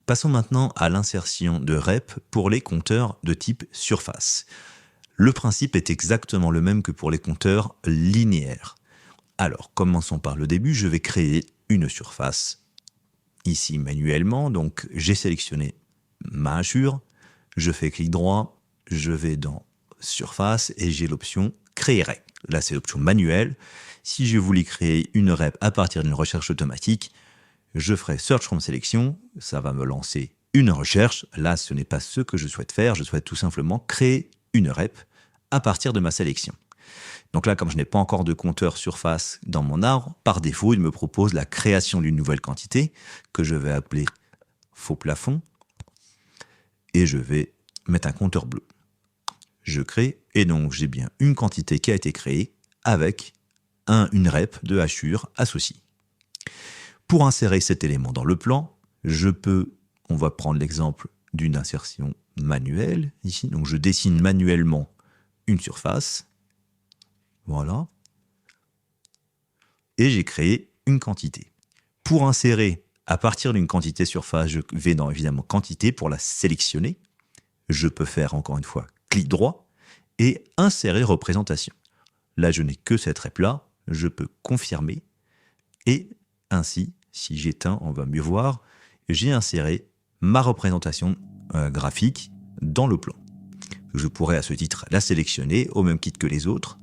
Passons maintenant à l'insertion de rep pour les compteurs de type surface. Le principe est exactement le même que pour les compteurs linéaires. Alors, commençons par le début. Je vais créer une surface ici manuellement. Donc, j'ai sélectionné ma hachure. Je fais clic droit. Je vais dans surface et j'ai l'option créer rep. Là, c'est l'option manuelle. Si je voulais créer une rep à partir d'une recherche automatique, je ferai Search from Selection, ça va me lancer une recherche. Là, ce n'est pas ce que je souhaite faire, je souhaite tout simplement créer une rep à partir de ma sélection. Donc là, comme je n'ai pas encore de compteur surface dans mon arbre, par défaut, il me propose la création d'une nouvelle quantité que je vais appeler faux plafond et je vais mettre un compteur bleu. Je crée et donc j'ai bien une quantité qui a été créée avec une rep de hachure associée. Pour insérer cet élément dans le plan, on va prendre l'exemple d'une insertion manuelle ici. Donc je dessine manuellement une surface. Voilà. Et j'ai créé une quantité. Pour insérer à partir d'une quantité surface, je vais dans évidemment quantité pour la sélectionner. Je peux faire encore une fois clic droit et insérer représentation. Là, je n'ai que cette rep-là. Je peux confirmer et ainsi, si j'éteins, on va mieux voir, j'ai inséré ma représentation graphique dans le plan. Je pourrais à ce titre la sélectionner au même titre que les autres.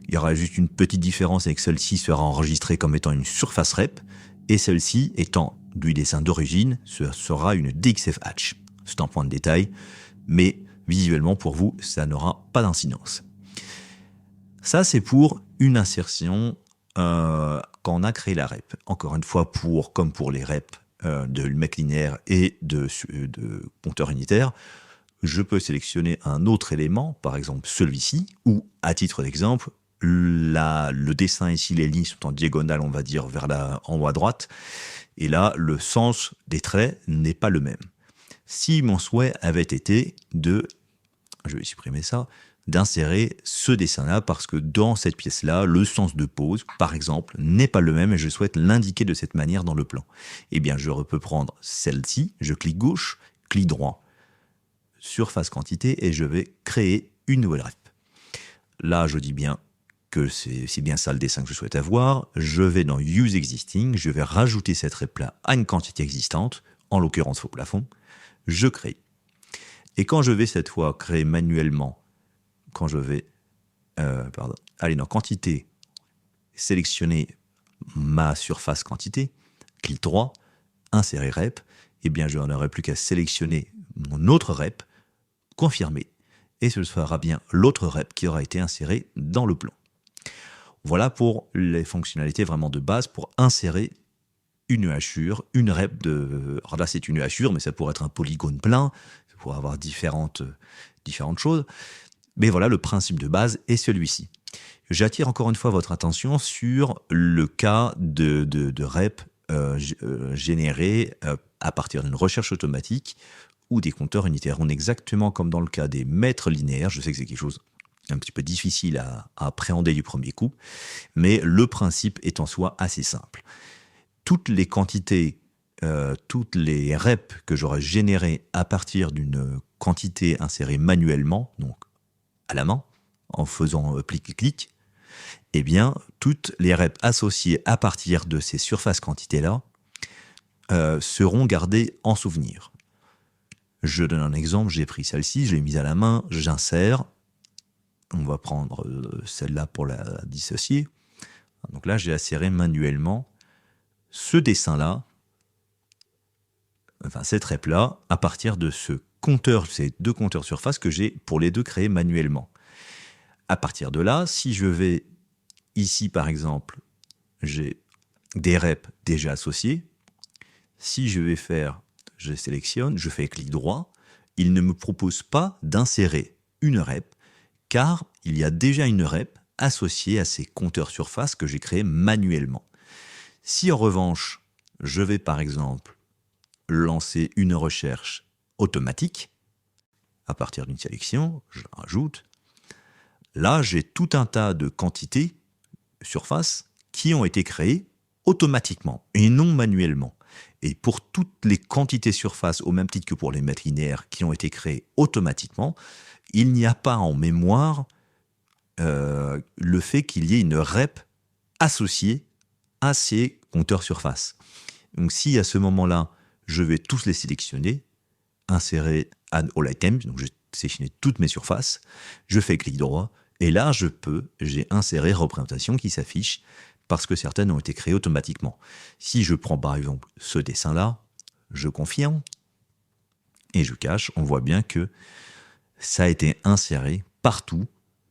Il y aura juste une petite différence avec celle-ci sera enregistrée comme étant une surface rep et celle-ci étant du dessin d'origine, ce sera une DXF Hatch. C'est un point de détail, mais visuellement pour vous, ça n'aura pas d'incidence. Ça, c'est pour une insertion quand on a créé la rep. Encore une fois, comme pour les reps de mec linéaire et de compteur unitaire, je peux sélectionner un autre élément, par exemple celui-ci, ou à titre d'exemple, le dessin ici, les lignes sont en diagonale, on va dire, en haut à droite, et là, le sens des traits n'est pas le même. Si mon souhait avait été je vais supprimer ça, d'insérer ce dessin-là parce que dans cette pièce-là, le sens de pose, par exemple, n'est pas le même et je souhaite l'indiquer de cette manière dans le plan. Eh bien, je peux prendre celle-ci, je clique gauche, clic droit, surface quantité et je vais créer une nouvelle rep. Là, je dis bien que c'est bien ça le dessin que je souhaite avoir. Je vais dans Use Existing, je vais rajouter cette rep-là à une quantité existante, en l'occurrence faux plafond, je crée. Et quand je vais cette fois créer manuellement, quand je vais aller dans quantité, sélectionner ma surface quantité, clic droit, insérer rep, eh bien je n'aurai plus qu'à sélectionner mon autre rep, confirmer, et ce sera bien l'autre rep qui aura été inséré dans le plan. Voilà pour les fonctionnalités vraiment de base pour insérer une hachure, une rep de... Alors là c'est une hachure, mais ça pourrait être un polygone plein, ça pourrait avoir différentes choses. Mais voilà, le principe de base est celui-ci. J'attire encore une fois votre attention sur le cas de rep généré à partir d'une recherche automatique ou des compteurs unitaires. On est exactement comme dans le cas des mètres linéaires. Je sais que c'est quelque chose un petit peu difficile à appréhender du premier coup, mais le principe est en soi assez simple. Toutes les quantités, toutes les reps que j'aurais générées à partir d'une quantité insérée manuellement, donc à la main, en faisant clic-clic, eh bien, toutes les reps associées à partir de ces surfaces quantités-là seront gardées en souvenir. Je donne un exemple, j'ai pris celle-ci, je l'ai mise à la main, j'insère. On va prendre celle-là pour la dissocier. Donc là, j'ai inséré manuellement ce dessin-là, enfin cette rep-là, à partir de ces deux compteurs surface que j'ai pour les deux créés manuellement. À partir de là, si je vais ici par exemple, j'ai des reps déjà associés. Si je sélectionne, je fais clic droit, il ne me propose pas d'insérer une rep, car il y a déjà une rep associée à ces compteurs surface que j'ai créés manuellement. Si en revanche, je vais par exemple lancer une recherche automatique, à partir d'une sélection, je la rajoute, là j'ai tout un tas de quantités surface qui ont été créées automatiquement et non manuellement. Et pour toutes les quantités surface, au même titre que pour les mètres linéaires qui ont été créés automatiquement, il n'y a pas en mémoire le fait qu'il y ait une rep associée à ces compteurs surface. Donc si à ce moment-là, je vais tous les sélectionner, insérer Add All Items, donc je vais sélectionner toutes mes surfaces, je fais clic droit, et là j'ai inséré représentation qui s'affiche parce que certaines ont été créées automatiquement. Si je prends par exemple ce dessin-là, je confirme, et je cache, on voit bien que ça a été inséré partout,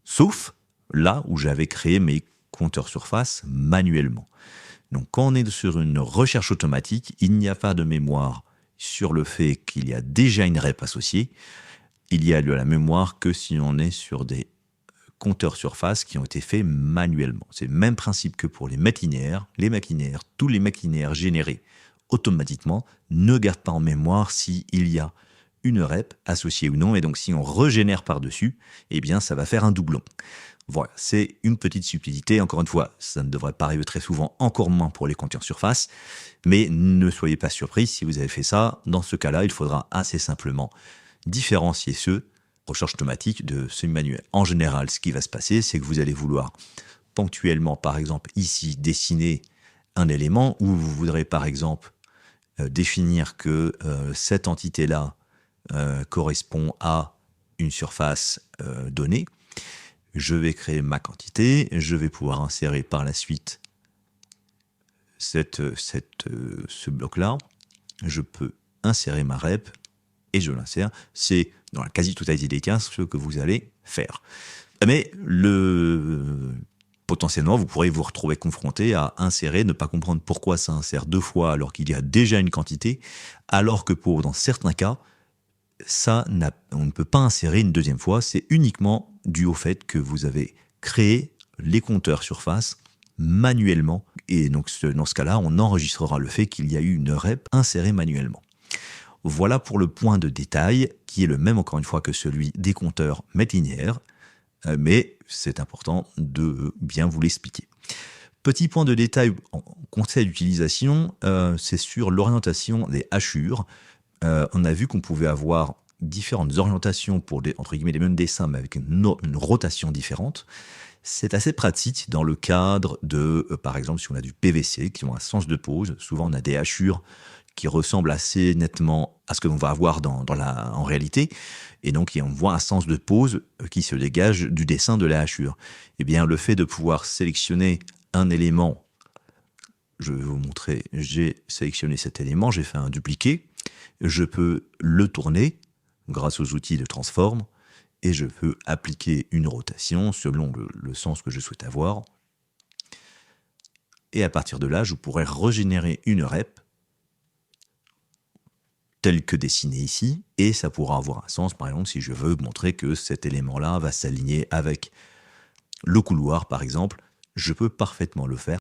sauf là où j'avais créé mes compteurs surface manuellement. Donc quand on est sur une recherche automatique, il n'y a pas de mémoire sur le fait qu'il y a déjà une rep associée. Il y a de la mémoire que si on est sur des compteurs surface qui ont été faits manuellement. C'est le même principe que pour les mètres linéaires. Les mètres linéaires, tous les mètres linéaires générés automatiquement ne gardent pas en mémoire s'il y a une rep associée ou non. Et donc si on régénère par-dessus, eh bien ça va faire un doublon. Voilà, c'est une petite subtilité. Encore une fois, ça ne devrait pas arriver très souvent, encore moins pour les compteurs surface. Mais ne soyez pas surpris si vous avez fait ça. Dans ce cas-là, il faudra assez simplement différencier ceux recherche automatique de semi-manuel. En général, ce qui va se passer, c'est que vous allez vouloir ponctuellement, par exemple, ici, dessiner un élément où vous voudrez, par exemple, définir que cette entité-là correspond à une surface donnée. Je vais créer ma quantité, je vais pouvoir insérer par la suite ce bloc-là. Je peux insérer ma rep et je l'insère. C'est dans la quasi-totalité des cas ce que vous allez faire. Mais potentiellement, vous pourrez vous retrouver confronté à insérer, ne pas comprendre pourquoi ça insère deux fois alors qu'il y a déjà une quantité, alors que dans certains cas, on ne peut pas insérer une deuxième fois. C'est uniquement dû au fait que vous avez créé les compteurs surface manuellement. Et donc, dans ce cas-là, on enregistrera le fait qu'il y a eu une rep insérée manuellement. Voilà pour le point de détail, qui est le même, encore une fois, que celui des compteurs mètres linéaires. Mais c'est important de bien vous l'expliquer. Petit point de détail en conseil d'utilisation, c'est sur l'orientation des hachures. On a vu qu'on pouvait avoir différentes orientations pour entre guillemets les mêmes dessins, mais avec une rotation différente. C'est assez pratique dans le cadre de, par exemple, si on a du PVC qui ont un sens de pose. Souvent, on a des hachures qui ressemblent assez nettement à ce que l'on va avoir en réalité. Et donc, on voit un sens de pose qui se dégage du dessin de la hachure. Eh bien, le fait de pouvoir sélectionner un élément, je vais vous montrer, j'ai sélectionné cet élément, j'ai fait un dupliqué, je peux le tourner grâce aux outils de transform et je peux appliquer une rotation selon le sens que je souhaite avoir. Et à partir de là, je pourrais régénérer une rep telle que dessinée ici, et ça pourra avoir un sens, par exemple, si je veux montrer que cet élément-là va s'aligner avec le couloir, par exemple, je peux parfaitement le faire